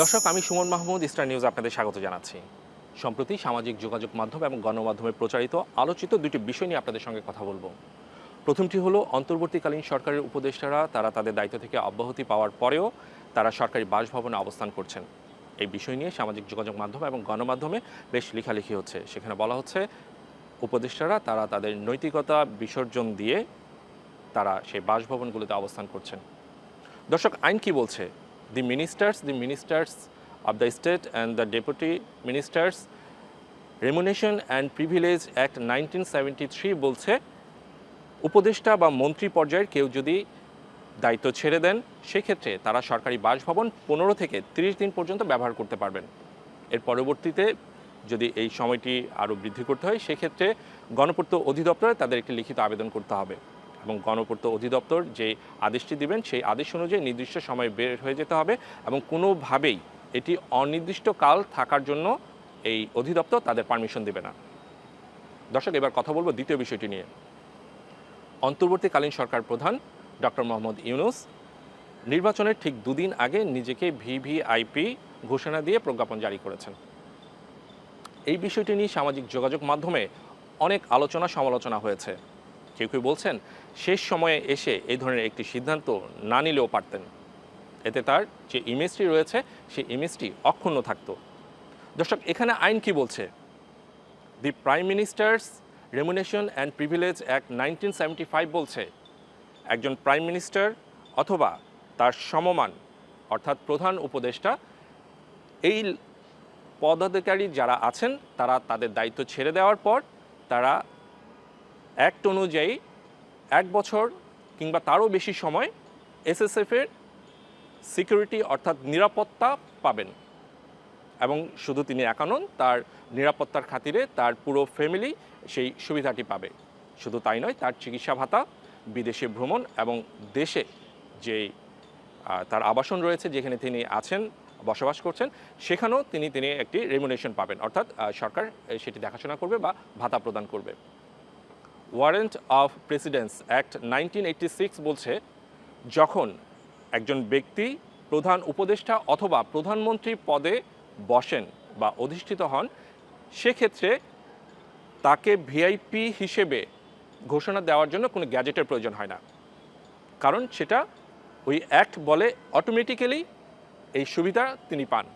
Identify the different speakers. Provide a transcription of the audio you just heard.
Speaker 1: দর্শক, আমি Suman Mahmud, star news আপনাদের স্বাগত জানাচ্ছি। সম্প্রতি সামাজিক যোগাযোগ মাধ্যম এবং গণমাধ্যমে প্রচারিত আলোচিত দুটি বিষয় নিয়ে আপনাদের সঙ্গে কথা বলবো। প্রথমটি হলো অন্তর্বর্তীকালীন সরকারের উপদেষ্টারা তারা তাদের দায়িত্ব থেকে অব্যাহতি পাওয়ার পরেও তারা সরকারি বাসভবনে অবস্থান করছেন। এই বিষয় নিয়ে সামাজিক যোগাযোগ মাধ্যম এবং গণমাধ্যমে বেশ লেখালেখি হচ্ছে। সেখানে বলা হচ্ছে উপদেষ্টারা তারা তাদের নৈতিকতা বিসর্জন দিয়ে তারা সেই বাসভবনগুলোতে অবস্থান করছেন। দর্শক, আইন কি বলছে? The ministers of the state and the deputy ministers Remuneration and Privilege Act 1973 বলছে উপদেষ্টা বা মন্ত্রী পর্যায়ের কেউ যদি দায়িত্ব ছেড়ে দেন সেক্ষেত্রে তারা সরকারি বাসভবন 15 থেকে 30 দিন পর্যন্ত ব্যবহার করতে পারবেন। এর পরবর্তীতে যদি এই সময়টি আরও বৃদ্ধি করতে হয় সেক্ষেত্রে গণপূর্ত অধিদপ্তরে তাদের একটি লিখিত আবেদন করতে হবে এবং গণপূর্ত অধিদপ্তর যে আদেশটি দিবেন সেই আদেশ অনুযায়ী নির্দিষ্ট সময় বের হয়ে যেতে হবে এবং কোনোভাবেই এটি অনির্দিষ্টকাল থাকার জন্য এই অধিদপ্তর তাদের পারমিশন দেবে না। দর্শক, এবার কথা বলবো দ্বিতীয় বিষয়টি নিয়ে। অন্তর্বর্তীকালীন সরকার প্রধান ডক্টর মোহাম্মদ ইউনূস নির্বাচনের ঠিক দুদিন আগে নিজেকে ভিভিআইপি ঘোষণা দিয়ে প্রজ্ঞাপন জারি করেছেন। এই বিষয়টি নিয়ে সামাজিক যোগাযোগ মাধ্যমে অনেক আলোচনা সমালোচনা হয়েছে। কেউ কেউ বলছেন শেষ সময়ে এসে এই ধরনের একটি সিদ্ধান্ত না নিলেও পারতেন, এতে তার যে ইমেজটি রয়েছে সেই ইমেজটি অক্ষুণ্ণ থাকত। দর্শক, এখানে আইন কি বলছে? দি prime ministers remuneration and privilege act 1975 বলছে একজন প্রাইম মিনিস্টার অথবা তার সমমান অর্থাৎ প্রধান উপদেষ্টা এই পদাধিকারী যারা আছেন তারা তাদের দায়িত্ব ছেড়ে দেওয়ার পর তারা অ্যাক্ট অনুযায়ী 1 বছর কিংবা তারও বেশি সময় এসএসএফের সিকিউরিটি অর্থাৎ নিরাপত্তা পাবেন এবং শুধু তিনি একা নন, তার নিরাপত্তার খাতিরে তার পুরো ফ্যামিলি সেই সুবিধাটি পাবে। শুধু তাই নয়, তার চিকিৎসা ভাতা, বিদেশে ভ্রমণ এবং দেশে যে তার আবাসন রয়েছে যেখানে তিনি আছেন বসবাস করছেন সেখানেও তিনি একটি রেমুনেশন পাবেন, অর্থাৎ সরকার সেটি দেখাশোনা করবে বা ভাতা প্রদান করবে। ওয়ারেন্ট অফ প্রেসিডেন্স অ্যাক্ট 1986 বলছে যখন একজন ব্যক্তি প্রধান উপদেষ্টা অথবা প্রধানমন্ত্রী পদে বসেন বা অধিষ্ঠিত হন সেক্ষেত্রে তাকে ভিআইপি হিসেবে ঘোষণা দেওয়ার জন্য কোনো গ্যাজেটের প্রয়োজন হয় না, কারণ সেটা ওই অ্যাক্ট বলে অটোমেটিক্যালি এই সুবিধা তিনি পান।